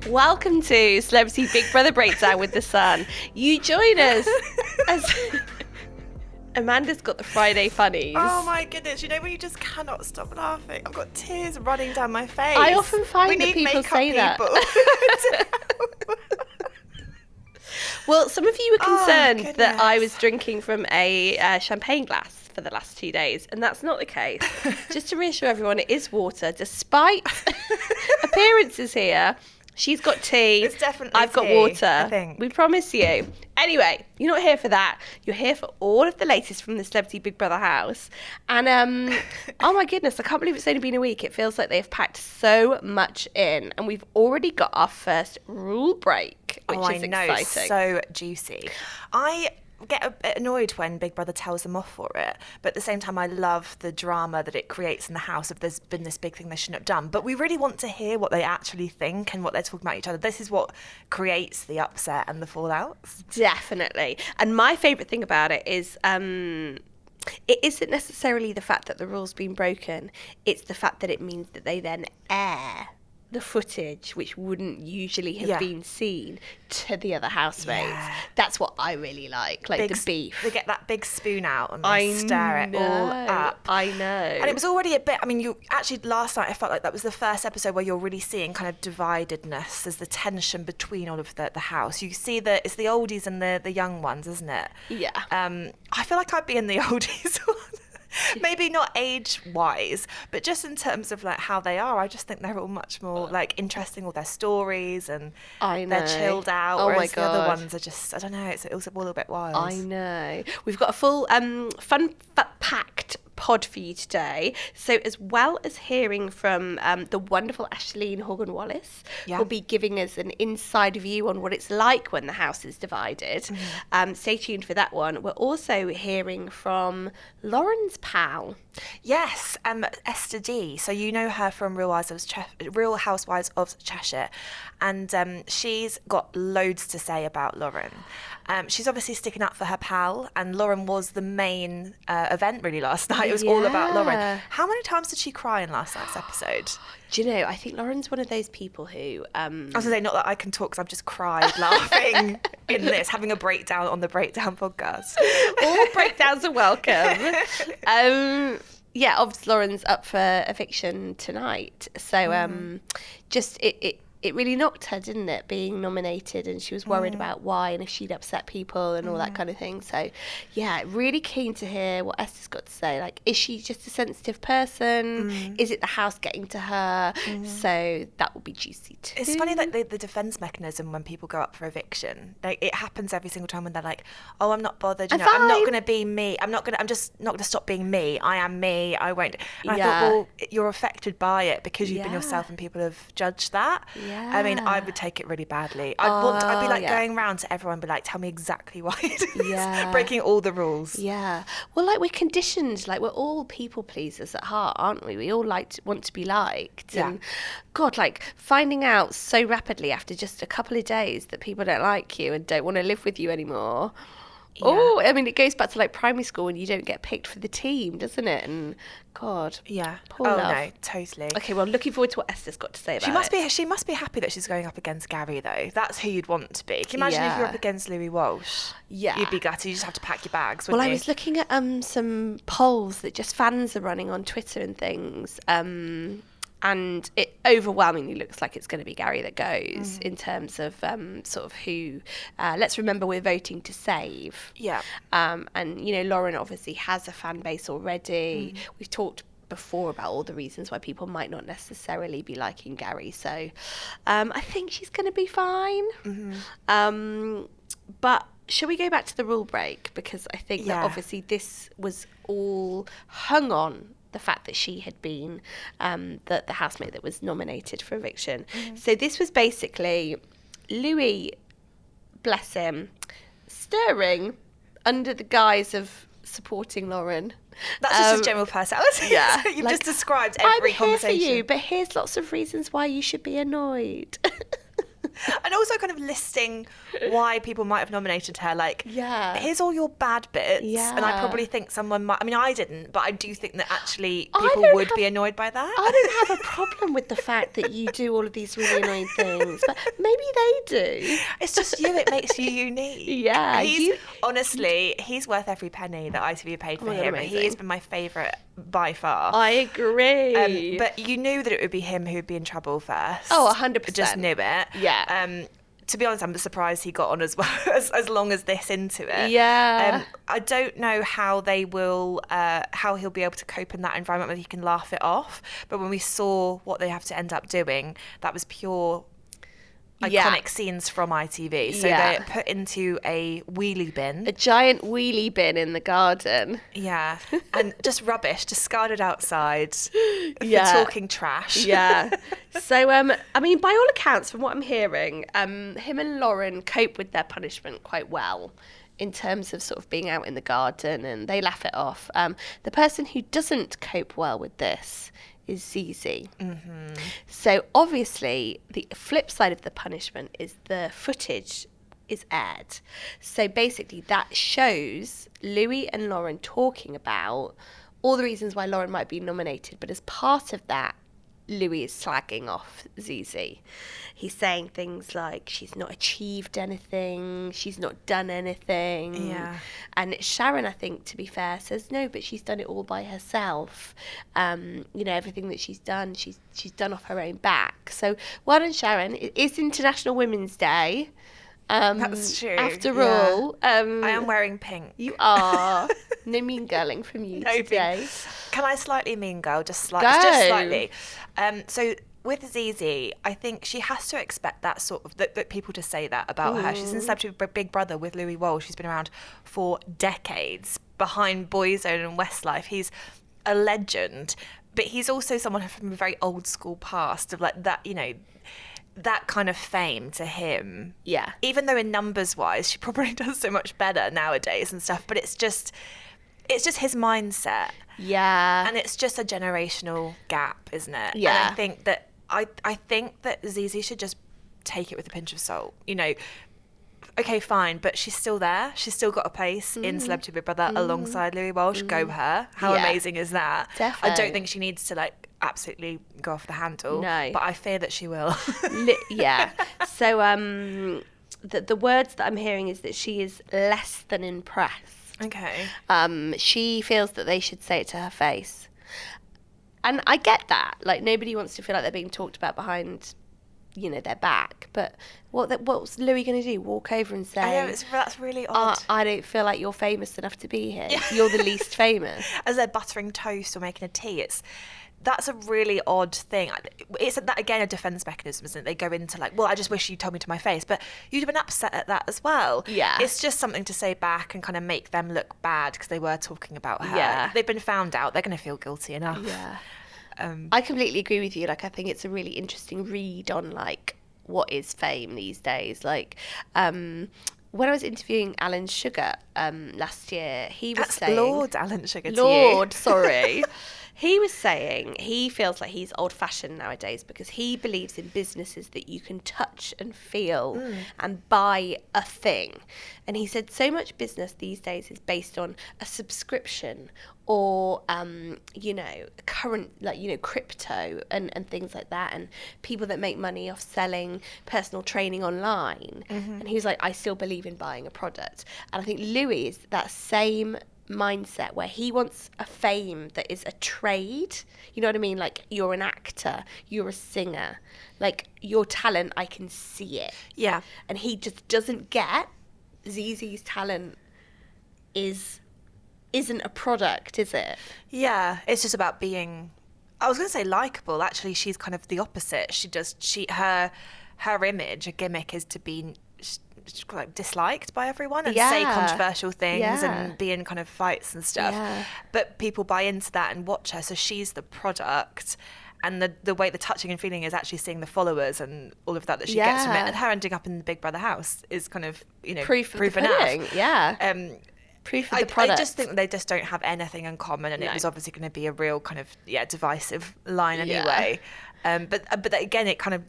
Welcome to Celebrity Big Brother Breakdown with the Sun. You join us as Amanda's got the Friday funnies. Oh my goodness, you know when you just cannot stop laughing? I've got tears running down my face. I often find that people say that. Well, some of you were concerned that I was drinking from a champagne glass for the last 2 days, and that's not the case. Just to reassure everyone, it is water, despite appearances here. She's got tea. It's definitely I've got tea, water. I think. We promise you. Anyway, you're not here for that. You're here for all of the latest from the Celebrity Big Brother house. And oh my goodness, I can't believe it's only been a week. It feels like they've packed so much in, and we've already got our first rule break, which is exciting. So juicy. I get a bit annoyed when Big Brother tells them off for it, but at the same time I love the drama that it creates in the house if there's been this big thing they shouldn't have done. But we really want to hear what they actually think and what they're talking about each other. This is what creates the upset and the fallouts. Definitely. And my favourite thing about it is it isn't necessarily the fact that the rule's been broken, it's the fact that it means that they then air the footage which wouldn't usually have been seen to the other housemates. That's what I really like the beef. They get that big spoon out and they stir it all up. I know. And it was already a bit, I mean, you actually last night I felt like that was the first episode where you're really seeing kind of dividedness. There's the tension between all of the house. You see that it's the oldies and the young ones, isn't it? Yeah. I feel like I'd be in the oldies one. Maybe not age-wise, but just in terms of like how they are, I just think they're all much more like interesting, all their stories, and they're chilled out. Oh whereas my God. the other ones are just, I don't know, it's all a little bit wild. I know. We've got a full packed pod for you today. So as well as hearing from the wonderful Aisleyne Horgan-Wallace, who'll be giving us an inside view on what it's like when the house is divided. Stay tuned for that one. We're also hearing from Lauren's pal. Yes, Esther D. So you know her from Real Housewives of Cheshire, and she's got loads to say about Lauren. She's obviously sticking up for her pal, and Lauren was the main event really last night. It was all about Lauren. How many times did she cry in last night's episode? Do you know, I think Lauren's one of those people who... I was going to say, not that I can talk, because I've just cried laughing in this, having a breakdown on the Breakdown podcast. All breakdowns are welcome. Yeah, obviously Lauren's up for eviction tonight. So just it really knocked her, didn't it, being nominated, and she was worried about why and if she'd upset people and all that kind of thing. So yeah, really keen to hear what Esther's got to say. Like, is she just a sensitive person? Is it the house getting to her? So that will be juicy too. It's funny that the defence mechanism when people go up for eviction, like, it happens every single time when they're like, oh, I'm not bothered, I'm not going to be me, I'm just not going to stop being me, I am me, I won't. And I thought, well, you're affected by it because you've been yourself and people have judged that. I mean, I would take it really badly. I'd be like going around to everyone and be like, tell me exactly why it is. Breaking all the rules. Yeah. Well, like, we're conditioned, like, we're all people pleasers at heart, aren't we? We all want to be liked. Yeah. And God, like, finding out so rapidly after just a couple of days that people don't like you and don't want to live with you anymore. Yeah. Oh, I mean, it goes back to like primary school when you don't get picked for the team, doesn't it? And God, poor love. No, totally. Okay, well, looking forward to what Esther's got to say about it. She must be happy that she's going up against Gary, though. That's who you'd want to be. Can you imagine if you're up against Louis Walsh? Yeah, you'd be gutted. You just have to pack your bags. Wouldn't well, you? I was looking at some polls that just fans are running on Twitter and things. And it overwhelmingly looks like it's going to be Gary that goes in terms of sort of who, let's remember we're voting to save. Yeah. And, you know, Lauren obviously has a fan base already. We've talked before about all the reasons why people might not necessarily be liking Gary. So I think she's going to be fine. But shall we go back to the rule break? Because I think that obviously this was all hung on the fact that she had been the housemate that was nominated for eviction. So this was basically Louis, bless him, stirring under the guise of supporting Lauren. That's just his general personality. Yeah. You've like, just described every conversation. I'm here for you, but here's lots of reasons why you should be annoyed. And also kind of listing why people might have nominated her. Like, here's all your bad bits. Yeah. And I probably think someone might, I mean, I didn't, but I do think that actually people would be annoyed by that. I don't have a problem with the fact that you do all of these really annoying things, but maybe they do. It's just you, it makes you unique. Yeah. Honestly, he's worth every penny that ITV paid for him. Amazing. He has been my favourite by far. I agree. But you knew that it would be him who would be in trouble first. Oh, 100%. Just knew it. Yeah. To be honest, I'm surprised he got on as well as long as this into it. Yeah. I don't know how they will, how he'll be able to cope in that environment, whether he can laugh it off. But when we saw what they have to end up doing, that was pure iconic scenes from ITV. So they're put into a wheelie bin. A giant wheelie bin in the garden. Yeah. And just rubbish, discarded outside for talking trash. Yeah. So, I mean, by all accounts, from what I'm hearing, him and Lauren cope with their punishment quite well in terms of sort of being out in the garden, and they laugh it off. The person who doesn't cope well with this is Zizi. Mm-hmm. So obviously the flip side of the punishment is the footage is aired. So basically that shows Louis and Lauren talking about all the reasons why Lauren might be nominated, but as part of that, Louis is slagging off Zizi. He's saying things like she's not achieved anything, she's not done anything. Yeah. And Sharon, I think, to be fair, says no, but she's done it all by herself. You know, everything that she's done, she's done off her own back. So well done, Sharon. It is International Women's Day. That's true. After all, I am wearing pink. You are. No mean girling from you today. Can I slightly mean girl? Just slightly. So with Zizi, I think she has to expect that sort of that people to say that about her. She's in Celebrity Big Brother with Louis Walsh. She's been around for decades behind Boyzone and Westlife. He's a legend, but he's also someone from a very old school past of like that, you know, that kind of fame to him. Yeah. Even though in numbers wise, she probably does so much better nowadays and stuff, but it's just his mindset. Yeah. And it's just a generational gap, isn't it? Yeah. And I think that I think that Zizi should just take it with a pinch of salt. You know, okay, fine, but she's still there. She's still got a place in Celebrity Big Brother alongside Louis Walsh. Go her. How amazing is that? Definitely. I don't think she needs to like absolutely go off the handle. No. But I fear that she will. Yeah. So the words that I'm hearing is that she is less than impressed. Okay. She feels that they should say it to her face. And I get that. Like, nobody wants to feel like they're being talked about behind, you know, their back. But what's Louis going to do? Walk over and say... I know, that's really odd. I don't feel like you're famous enough to be here. You're the least famous. As they're buttering toast or making a tea, that's a really odd thing. It's that, again, a defence mechanism, isn't it? They go into like, well, I just wish you told me to my face, but you'd have been upset at that as well. Yeah. It's just something to say back and kind of make them look bad because they were talking about her. Yeah. If they've been found out, they're going to feel guilty enough. Yeah. I completely agree with you. Like, I think it's a really interesting read on like what is fame these days. Like, when I was interviewing Alan Sugar last year, he was saying... Lord Alan Sugar to Lord, you. sorry. He was saying he feels like he's old-fashioned nowadays because he believes in businesses that you can touch and feel and buy a thing. And he said so much business these days is based on a subscription or, you know, current, like, you know, crypto and things like that, and people that make money off selling personal training online. And he was like, I still believe in buying a product. And I think Louis is that same mindset where he wants a fame that is a trade. You know what I mean? Like, you're an actor, you're a singer, like, your talent, I can see it. Yeah. And he just doesn't get Zizi's talent isn't a product, is it? Yeah, it's just about being, I was going to say likable. Actually, she's kind of the opposite. Her image, a gimmick, is to be like disliked by everyone and say controversial things and be in kind of fights and stuff. Yeah. But people buy into that and watch her, so she's the product. And the way the touching and feeling is actually seeing the followers and all of that she gets from it. And her ending up in the Big Brother house is kind of, you know, proof enough. Yeah. Proof of the product. I just think that they just don't have anything in common, and it was obviously going to be a real kind of divisive line anyway. But again, it kind of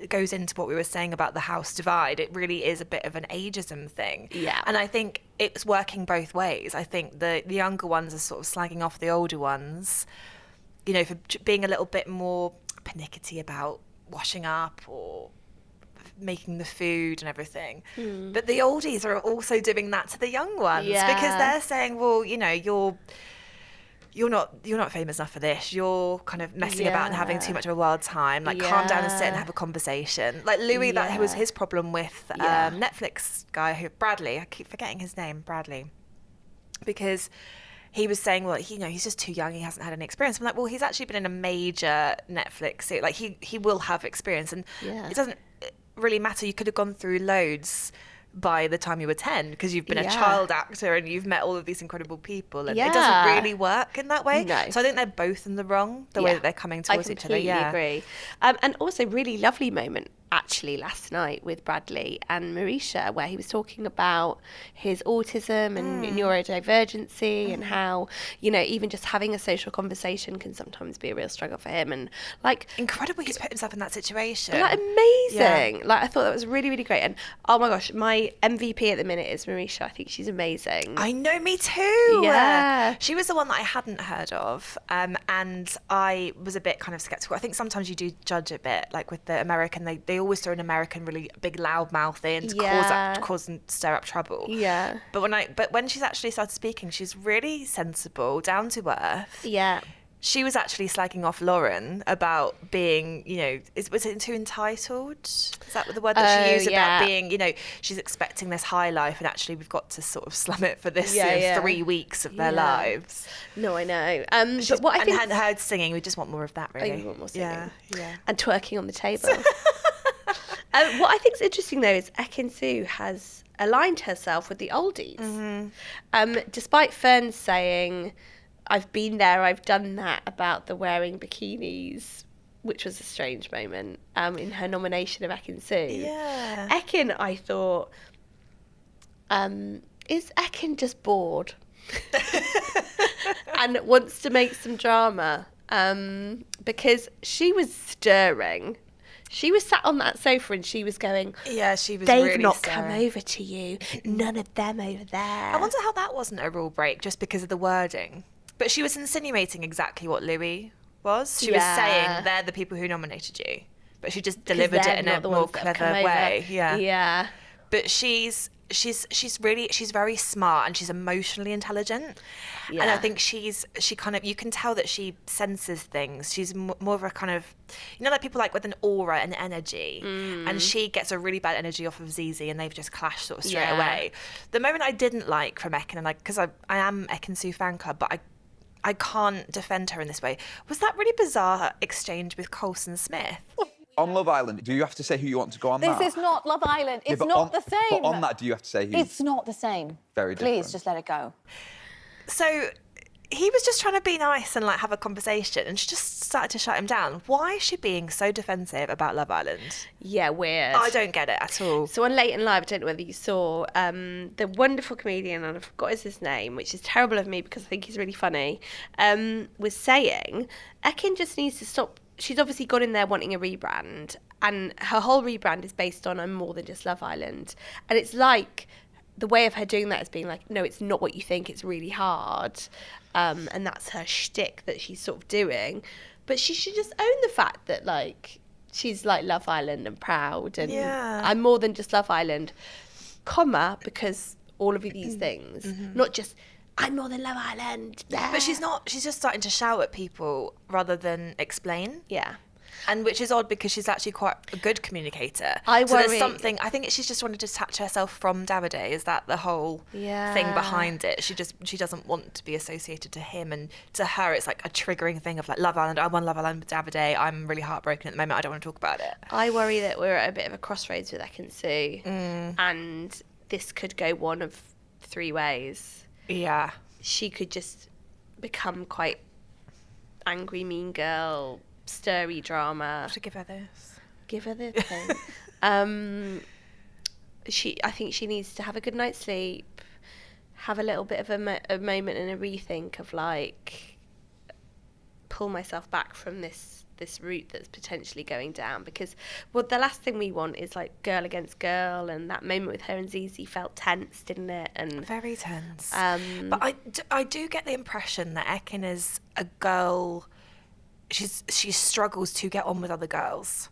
goes into what we were saying about the house divide. It really is a bit of an ageism thing. Yeah. And I think it's working both ways. I think the younger ones are sort of slagging off the older ones, you know, for being a little bit more pernickety about washing up or making the food and everything. But the oldies are also doing that to the young ones, because they're saying, well, you know, you're not famous enough for this. You're kind of messing about and having too much of a wild time. Like, calm down and sit and have a conversation. Like Louis, that was his problem with Netflix guy Bradley. I keep forgetting his name, Bradley, because he was saying, well, he's just too young. He hasn't had any experience. I'm like, well, he's actually been in a major Netflix series. Like, he will have experience, and it doesn't really matter. You could have gone through loads by the time you were 10, because you've been a child actor and you've met all of these incredible people, and it doesn't really work in that way. No. So I think they're both in the wrong, the way that they're coming towards each other. I completely agree. And also really lovely moment actually last night with Bradley and Marisha, where he was talking about his autism and neurodivergency and how, you know, even just having a social conversation can sometimes be a real struggle for him. And like, incredible, he's put himself in that situation. Like, amazing. Like, I thought that was really, really great. And oh my gosh, my MVP at the minute is Marisha. I think she's amazing. I know, me too. Yeah. She was the one that I hadn't heard of. And I was a bit kind of skeptical. I think sometimes you do judge a bit, like with the American, they always throw an American really big loud mouth in to cause and stir up trouble. Yeah. But when she's actually started speaking, she's really sensible, down to earth. Yeah. She was actually slagging off Lauren about being, you know, was it too entitled? Is that the word that she used about being, you know, she's expecting this high life, and actually we've got to sort of slum it for this 3 weeks of their lives. No, I know. But what I think, and her singing, we just want more of that, really. Oh, you want more singing. Yeah. And twerking on the table. What I think is interesting, though, is Ekin-Su has aligned herself with the oldies. Despite Fern saying, I've been there, I've done that, about the wearing bikinis, which was a strange moment in her nomination of Ekin-Su. Yeah. Ekin, I thought, is Ekin just bored? And wants to make some drama? Because she was stirring. She was sat on that sofa and she was going, yeah, she was they've really not stirring. come over to you. None of them over there. I wonder how that wasn't a rule break just because of the wording. But she was insinuating exactly what Louis was. She was saying they're the people who nominated you. But she just delivered it in a more clever way. Yeah. Yeah. But she's very smart, and she's emotionally intelligent. Yeah. And I think she kind of, you can tell that she senses things. She's more of a kind of, you know, like people like with an aura and energy. And she gets a really bad energy off of Zizi, and they've just clashed sort of straight away. The moment I didn't like from Ekin, and because I am Ekin-Su fan club, but I can't defend her in this way, was that really bizarre exchange with Coulson Smith. On Love Island, do you have to say who you want to go on that? This is not Love Island. It's not the same. But on that, do you have to say who? It's not the same. Very different. Please, just let it go. So he was just trying to be nice and like have a conversation, and she just started to shut him down. Why is she being so defensive about Love Island? Yeah, weird. I don't get it at all. So on Late and Live, I don't know whether you saw, the wonderful comedian, and I forgot his name, which is terrible of me because I think he's really funny, was saying Ekin just needs to stop. She's obviously gone in there wanting a rebrand, and her whole rebrand is based on I'm more than just Love Island. And it's like, the way of her doing that is being like, no, it's not what you think, it's really hard. And that's her shtick that she's sort of doing. But she should just own the fact that, like, she's like Love Island and proud, and I'm more than just Love Island, because all of these things, not just I'm more than Love Island. Blah. But she's not. She's just starting to shout at people rather than explain. Yeah. And which is odd because she's actually quite a good communicator. So there's something. I think she's just wanted to detach herself from Davide. Is that the whole thing behind it? She doesn't want to be associated to him, and to her it's like a triggering thing of like Love Island. I'm on Love Island with Davide. I'm really heartbroken at the moment. I don't want to talk about it. I worry that we're at a bit of a crossroads with Ekin-Su, and this could go one of three ways. Yeah. She could just become quite angry, mean girl, stirry drama. To give her this. Give her this thing. I think she needs to have a good night's sleep, have a little bit of a moment and a rethink of like, pull myself back from this route that's potentially going down, because the last thing we want is like girl against girl, and that moment with her and Zizi felt tense, didn't it? And very tense. But I do get the impression that Ekin is a girl. She struggles to get on with other girls.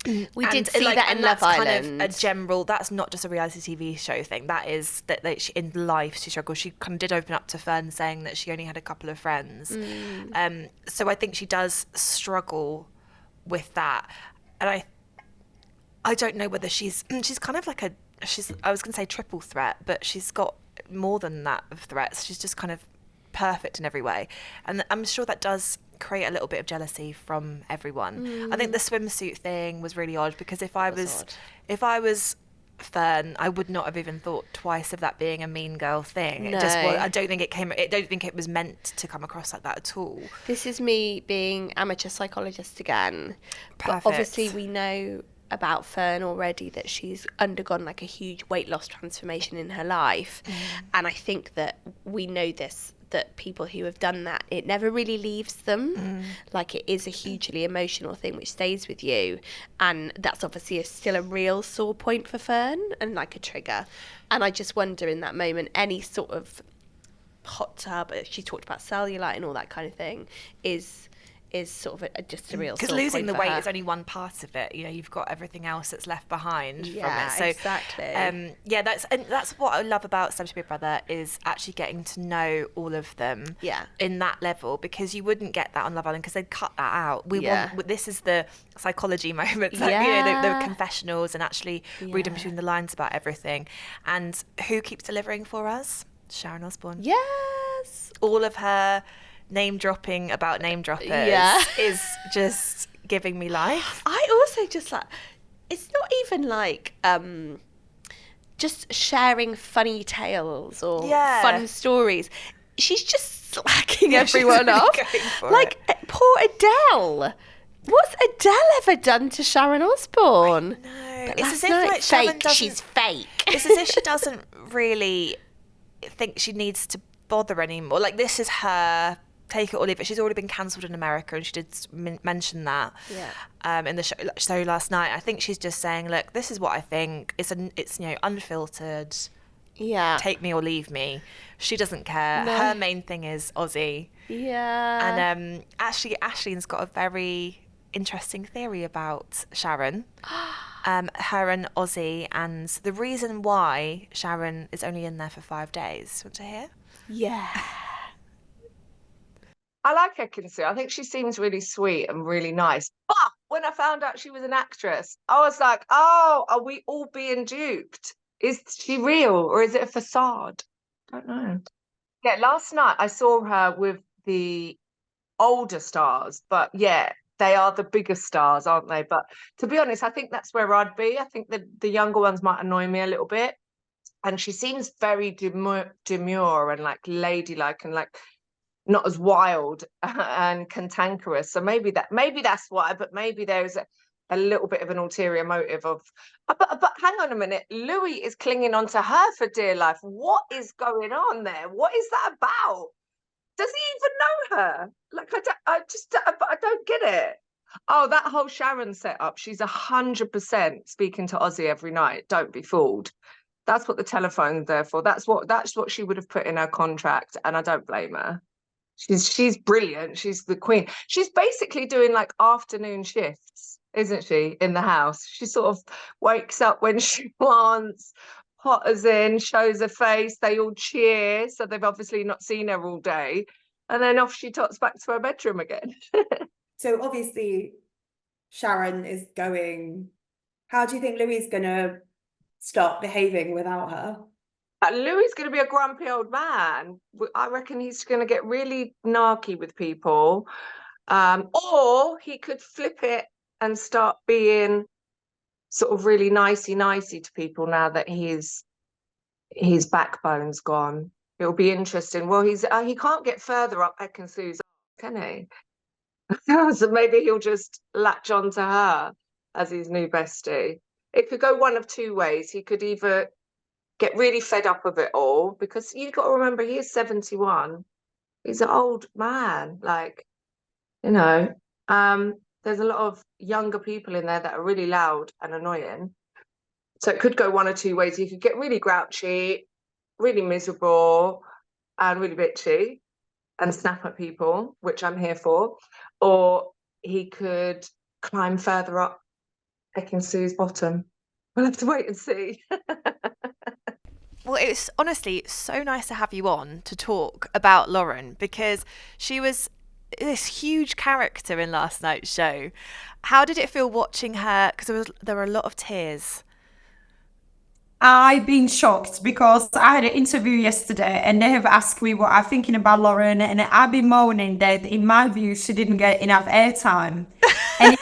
We did see that in Love Island. Kind of a general. That's not just a reality TV show thing. That is that she, in life she struggles. She kind of did open up to Fern, saying that she only had a couple of friends. So I think she does struggle with that, and I don't know whether she's kind of like I was going to say triple threat, but she's got more than that of threats. She's just kind of perfect in every way, and I'm sure that does create a little bit of jealousy from everyone. I think the swimsuit thing was really odd, because if I was Fern, I would not have even thought twice of that being a mean girl thing. No. I don't think it was meant to come across like that at all. This is me being amateur psychologist again. Perfect. But obviously we know about Fern already that she's undergone like a huge weight loss transformation in her life. And I think that we know this, that people who have done that, it never really leaves them. Like, it is a hugely emotional thing which stays with you, and that's obviously still a real sore point for Fern, and like a trigger. And I just wonder in that moment, any sort of hot tub, she talked about cellulite and all that kind of thing, is sort of just a real sore point. Because losing the weight her. is only one part of it. You know, you've got everything else that's left behind from Yeah, it. So, exactly. that's what I love about Celebrity Big Brother, is actually getting to know all of them. Yeah. In that level, because you wouldn't get that on Love Island, because they'd cut that out. This is the psychology moments, like, you know, the confessionals, and actually reading between the lines about everything. And who keeps delivering for us? Sharon Osbourne. Yes. All of her name dropping about name droppers is just giving me life. I also just like, it's not even like just sharing funny tales or fun stories. She's just slacking everyone really off. Like, poor Adele. What's Adele ever done to Sharon Osbourne? No, But it's last as if night, like Sharon doesn't. She's fake. It's as if she doesn't really think she needs to bother anymore. Like, this is her. Take it or leave it. She's already been cancelled in America, and she did mention that in the show last night. I think she's just saying, look, this is what I think. It's you know, unfiltered. Yeah. Take me or leave me. She doesn't care. No. Her main thing is Ozzy. Yeah. And actually, Aisleyne's got a very interesting theory about Sharon. Her and Ozzy, and the reason why Sharon is only in there for 5 days. Want to hear? Yeah. I like Ekin Su. I think she seems really sweet and really nice. But when I found out she was an actress, I was like, oh, are we all being duped? Is she real, or is it a facade? I don't know. Yeah, last night I saw her with the older stars, but yeah, they are the biggest stars, aren't they? But to be honest, I think that's where I'd be. I think that the younger ones might annoy me a little bit. And she seems very demure and like ladylike and like not as wild and cantankerous. So maybe that's why, but maybe there's a little bit of an ulterior motive of, but hang on a minute, Louis is clinging on to her for dear life. What is going on there? What is that about? Does he even know her? Like, I don't get it. Oh, that whole Sharon setup, she's 100% speaking to Ozzy every night. Don't be fooled. That's what the telephone's there for. That's what she would have put in her contract, and I don't blame her. She's brilliant. She's the queen. She's basically doing like afternoon shifts, isn't she, in the house? She sort of wakes up when she wants, potters in, shows her face, they all cheer, so they've obviously not seen her all day, and then off she tots back to her bedroom again. So obviously Sharon is going. How do you think Louis is going to start behaving without her? Louis is going to be a grumpy old man. I reckon he's going to get really narky with people. Or he could flip it and start being sort of really nicey to people now that his backbone's gone. It'll be interesting. Well, he can't get further up Ekin Su's, can he? So maybe he'll just latch on to her as his new bestie. It could go one of two ways. He could either get really fed up of it all, because you've got to remember he is 71. He's an old man. Like, you know, there's a lot of younger people in there that are really loud and annoying. So it could go one or two ways. You could get really grouchy, really miserable, and really bitchy and snap at people, which I'm here for. Or he could climb further up, picking Sue's bottom. We'll have to wait and see. Well, it's honestly so nice to have you on to talk about Lauren, because she was this huge character in last night's show. How did it feel watching her? Because there were a lot of tears. I've been shocked because I had an interview yesterday and they have asked me what I'm thinking about Lauren, and I've been moaning that in my view she didn't get enough airtime. And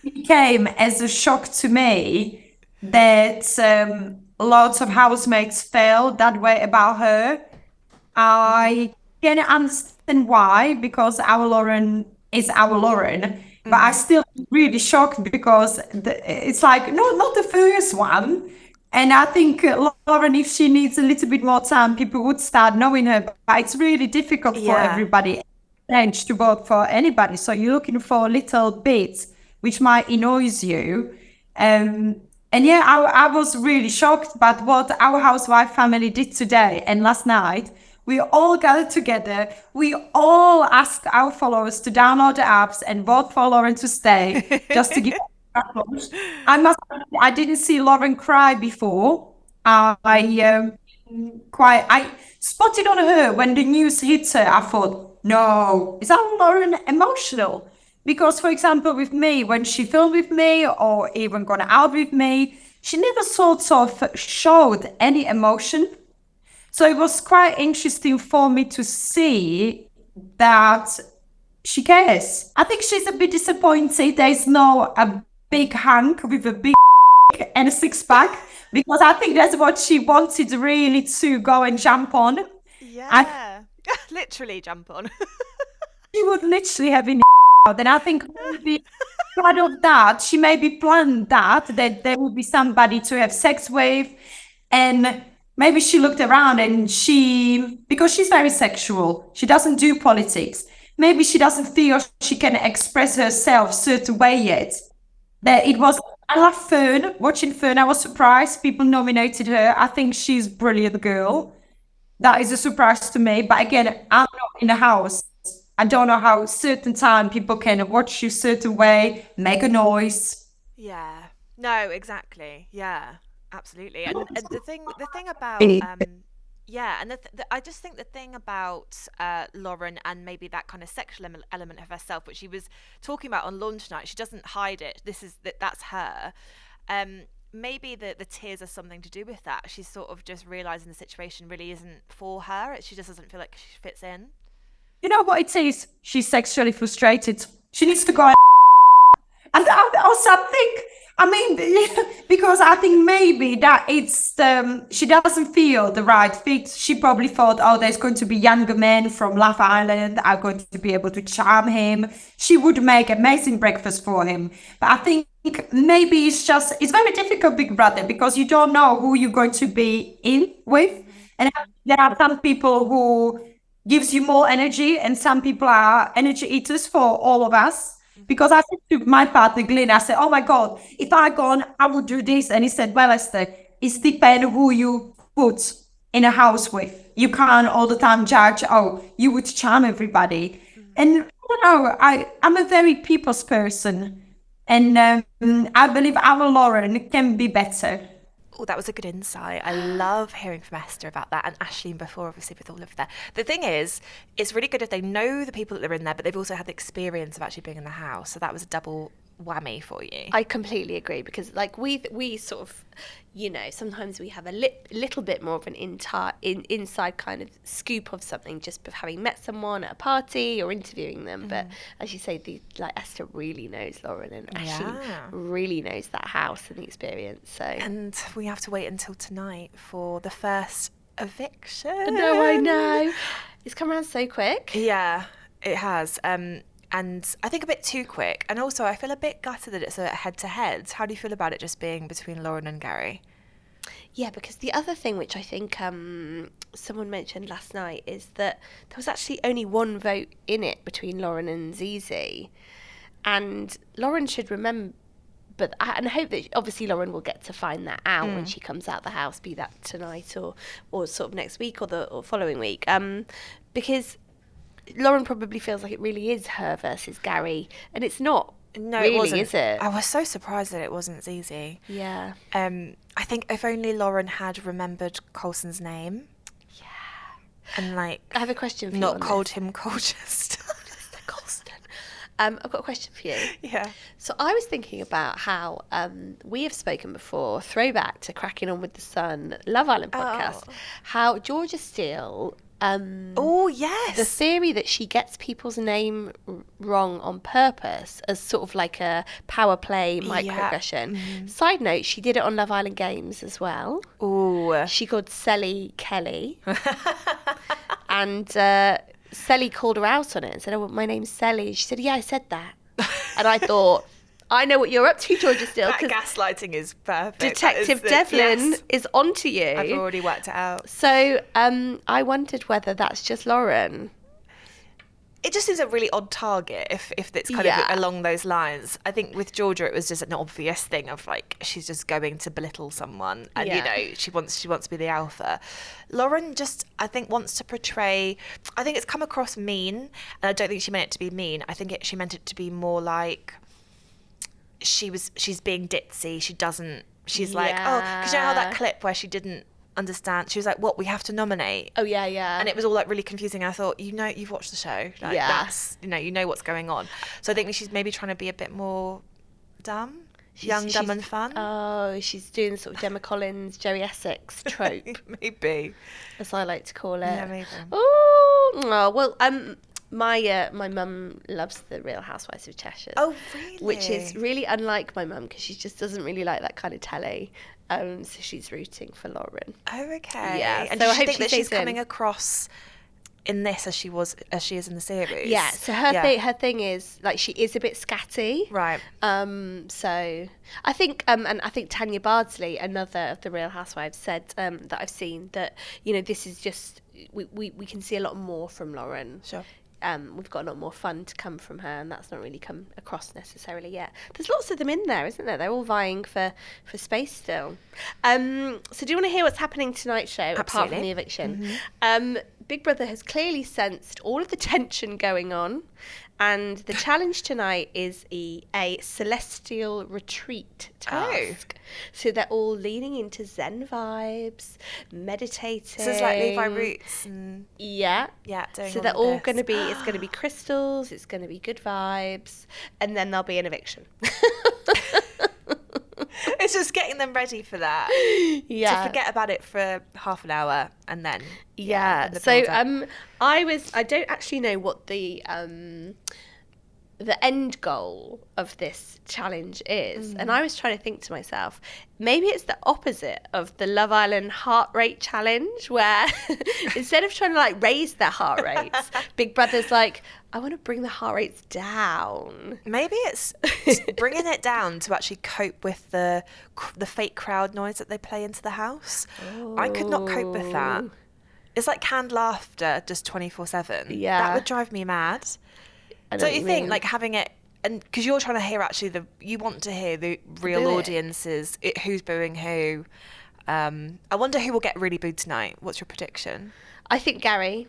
it came as a shock to me that lots of housemates felt that way about her. I can understand why, because our Lauren is our Lauren, but I still really shocked because it's like, no, not the first one. And I think Lauren, if she needs a little bit more time, people would start knowing her. But it's really difficult for everybody to vote for anybody. So you're looking for little bits which might annoys you. And yeah, I was really shocked by what our housewife family did today and last night. We all gathered together. We all asked our followers to download the apps and vote for Lauren to stay, just to give I didn't see Lauren cry before. I spotted on her when the news hit her. I thought, no, is that Lauren emotional? Because, for example, with me, when she filmed with me or even gone out with me, she never sort of showed any emotion. So it was quite interesting for me to see that she cares. I think she's a bit disappointed there's no a big hunk with a big and a six-pack, because I think that's what she wanted really to go and jump on. Yeah, literally jump on. She would literally have been out. And I think maybe part of that, she maybe planned that there would be somebody to have sex with. And maybe she looked around and because she's very sexual, she doesn't do politics. Maybe she doesn't feel she can express herself a certain way yet. I love Fern, watching Fern. I was surprised people nominated her. I think she's a brilliant girl. That is a surprise to me. But again, I'm not in the house. I don't know how certain time people can watch you a certain way, make a noise. Yeah, no, exactly. Yeah, absolutely. And the thing about yeah, and I just think the thing about Lauren and maybe that kind of sexual element of herself, which she was talking about on launch night, she doesn't hide it. That's her. Maybe the tears are something to do with that. She's sort of just realizing the situation really isn't for her. She just doesn't feel like she fits in. You know what it is? She's sexually frustrated. She needs to go and also because I think maybe that it's she doesn't feel the right fit. She probably thought, oh, there's going to be younger men from Love Island. I'm going to be able to charm him. She would make amazing breakfast for him. But I think maybe it's very difficult, Big Brother, because you don't know who you're going to be in with. And there are some people who gives you more energy, and some people are energy eaters for all of us. Because I said to my partner, Glenn, I said, oh my God, if I gone, I would do this. And he said, well, Esther, it depends who you put in a house with. You can't all the time judge, oh, you would charm everybody. And, I'm a very people's person. And I believe our Lauren can be better. Oh, that was a good insight. I love hearing from Esther about that, and Aisleyne before, obviously, with all of that. The thing is, it's really good if they know the people that are in there, but they've also had the experience of actually being in the house. So that was a double whammy for you. I completely agree, because like we sort of, sometimes we have a little bit more of an inside kind of scoop of something just of having met someone at a party or interviewing them. But as you say, Esther really knows Lauren, and Aisleyne really knows that house and the experience. So, and we have to wait until tonight for the first eviction. No, I know. It's come around so quick. Yeah, it has. And I think a bit too quick. And also, I feel a bit gutted that it's a head-to-head. How do you feel about it just being between Lauren and Gary? Yeah, because the other thing which I think someone mentioned last night is that there was actually only one vote in it between Lauren and Zizi, and Lauren should remember. But and I hope that obviously Lauren will get to find that out when she comes out the house, be that tonight or sort of next week or following week, because Lauren probably feels like it really is her versus Gary, and it's not. No, really, it wasn't. Is it? I was so surprised that it wasn't Zizi. Yeah. I think if only Lauren had remembered Coulson's name. Yeah. And like, I have a question for you. Not on called this. him Colchester. Colston. I've got a question for you. Yeah. So I was thinking about how we have spoken before, throwback to Cracking On with the Sun, Love Island podcast, how Georgia Steele. Oh yes. The theory that she gets people's name wrong on purpose as sort of like a power play microaggression. Mm-hmm. Side note, she did it on Love Island Games as well. Ooh. She called Selly Kelly. And Selly called her out on it and said, "Oh, my name's Selly." She said, "Yeah, I said that." And I thought, I know what you're up to, Georgia Steele. That gaslighting is perfect. Detective Devlin is onto you. I've already worked it out. So I wondered whether that's just Lauren. It just seems a really odd target if it's kind of along those lines. I think with Georgia it was just an obvious thing of like she's just going to belittle someone and you know she wants to be the alpha. Lauren just I think wants to portray. I think it's come across mean, and I don't think she meant it to be mean. I think she meant it to be more like she's being ditzy. She's like, oh, because you know how that clip where she didn't understand, she was like, what, we have to nominate? Oh yeah. And it was all like really confusing. I thought, you've watched the show, like, that's you know what's going on. So I think she's maybe trying to be a bit more dumb, dumb and fun. Oh, she's doing sort of Gemma Collins, Jerry Essex trope, maybe, as I like to call it. Yeah, maybe. Oh well, my mum loves the Real Housewives of Cheshire. Oh really? Which is really unlike my mum because she just doesn't really like that kind of telly. So she's rooting for Lauren. Oh, okay. Yeah. And so does I she hope think that she's stays in. coming across in this as she is in the series? Yeah. So her thing is like she is a bit scatty. Right. So I think and I think Tanya Bardsley, another of the Real Housewives, said that I've seen that this is just we can see a lot more from Lauren. Sure. We've got a lot more fun to come from her, and that's not really come across necessarily yet. There's lots of them in there, isn't there? They're all vying for space still. So do you want to hear what's happening tonight's show, apart from the eviction? Mm-hmm. Big Brother has clearly sensed all of the tension going on, and the challenge tonight is a celestial retreat task. So they're all leaning into Zen vibes, meditating. So it's like Levi Roots and yeah. Doing so all they're of all this. going to be. It's going to be crystals. It's going to be good vibes, and then there'll be an eviction. It's just getting them ready for that. Yeah. To forget about it for half an hour and then. Yeah. And the So build-up. I don't actually know what the end goal of this challenge is, and I was trying to think to myself, maybe it's the opposite of the Love Island heart rate challenge, where instead of trying to like raise their heart rates, Big Brother's like, I want to bring the heart rates down. Maybe it's bringing it down to actually cope with the fake crowd noise that they play into the house. I could not cope with that. It's like canned laughter just 24/7. Yeah. That would drive me mad. Don't you think, like having it, and because you're trying to hear actually you want to hear the real audiences, who's booing who. I wonder who will get really booed tonight. What's your prediction? I think Gary.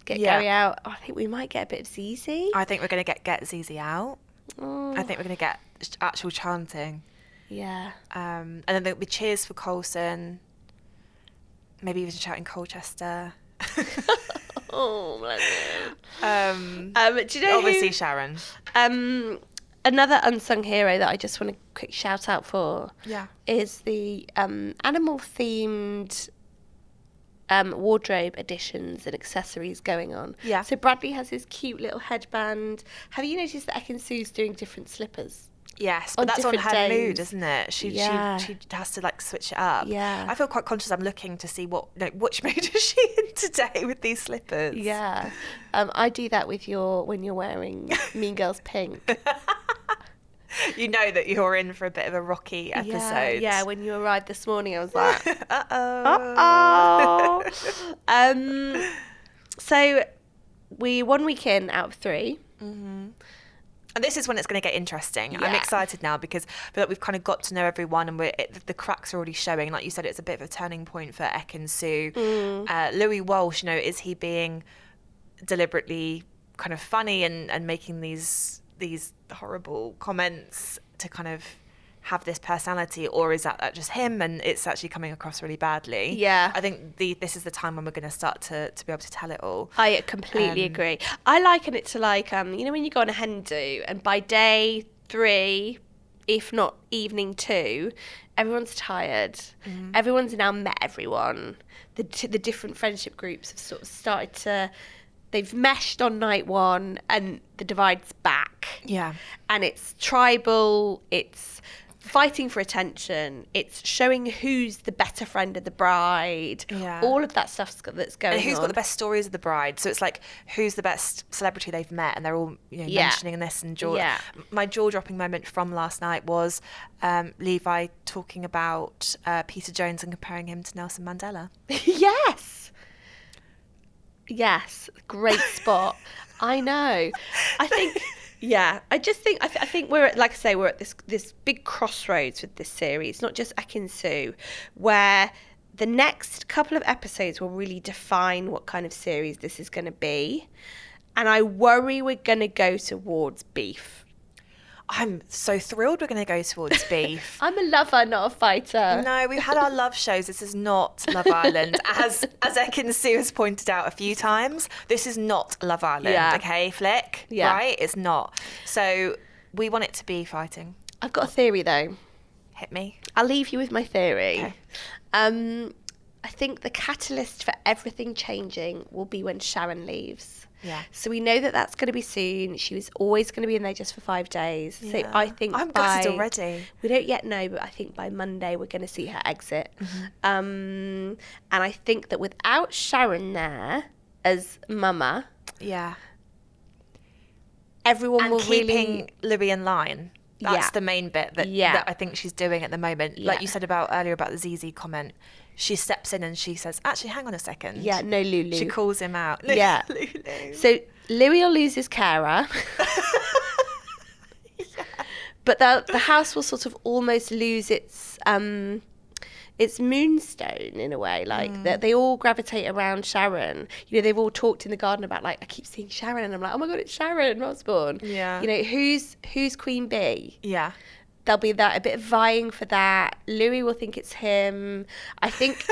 Gary out. I think we might get a bit of Zizi. I think we're going to get Zizi out. I think we're going to get actual chanting. Yeah. And then there'll be cheers for Coulson. Maybe even shouting Colchester. Oh, bless him. Do you know obviously Sharon. Another unsung hero that I just want a quick shout out for is the animal themed wardrobe additions and accessories going on. Yeah. So Bradley has his cute little headband. Have you noticed that Ekin-Su's doing different slippers? Yes, but that's on her mood, isn't it? She has to like switch it up. Yeah. I feel quite conscious. I'm looking to see which mood is she in today with these slippers. Yeah. I do that with when you're wearing Mean Girls Pink. You know that you're in for a bit of a rocky episode. Yeah, when you arrived this morning, I was like, uh-oh. So we 1 week in out of 3. And this is when it's going to get interesting. Yeah. I'm excited now because I feel like we've kind of got to know everyone, and the cracks are already showing. Like you said, it's a bit of a turning point for Ek and Sue. Louis Walsh, is he being deliberately kind of funny and making these horrible comments to kind of have this personality, or is that just him and it's actually coming across really badly? Yeah. I think this is the time when we're going to start to be able to tell it all. I completely agree. I liken it to when you go on a hen do, and by day 3, if not evening 2, everyone's tired. Everyone's now met everyone. The different friendship groups have sort of started to... They've meshed on night 1 and the divide's back. Yeah. And it's tribal, it's fighting for attention, it's showing who's the better friend of the bride. Yeah. All of that stuff that's going on. And who's got the best stories of the bride. So it's like, who's the best celebrity they've met, and they're all mentioning this and jaw. Yeah. My jaw-dropping moment from last night was Levi talking about Peter Jones and comparing him to Nelson Mandela. Yes, great spot. I know. I think, I think we're at, like I say, we're at this big crossroads with this series, not just Ek and Sue, where the next couple of episodes will really define what kind of series this is going to be. And I worry we're going to go towards beef. I'm so thrilled we're going to go towards beef. I'm a lover, not a fighter. No, we've had our love shows. This is not Love Island. As Ek and Sue has pointed out a few times, this is not Love Island, okay, Flick? Yeah. Right? It's not. So we want it to be fighting. I've got a theory, though. Hit me. I'll leave you with my theory. Okay. I think the catalyst for everything changing will be when Sharon leaves. Yeah. So we know that that's going to be soon. She was always going to be in there just for 5 days. So Yeah. I think I'm gutted already. We don't yet know, but I think by Monday we're going to see her exit. And I think that without Sharon there as mama, everyone and will keeping Louis in line. That's Yeah. the main bit that I think she's doing at the moment. Like you said earlier about the ZZ comment, she steps in and she says, actually, hang on a second. Yeah, no Lulu. She calls him out. Yeah. Lulu. So Louis will lose his carer. But the house will sort of almost lose its moonstone in a way, like that they all gravitate around Sharon. They've all talked in the garden about, like, I keep seeing Sharon and I'm like, oh my God, it's Sharon Osbourne. Yeah. Who's Queen Bee? Yeah. There'll be a bit of vying for that. Louis will think it's him. I think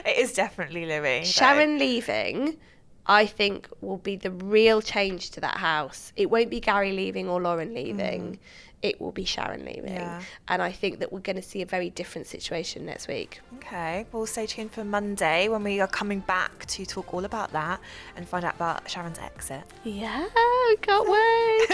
it is definitely Louis. Sharon leaving, I think, will be the real change to that house. It won't be Gary leaving or Lauren leaving. It will be Sharon leaving. Yeah. And I think that we're going to see a very different situation next week. Okay, well, stay tuned for Monday when we are coming back to talk all about that and find out about Sharon's exit. Yeah, we can't wait.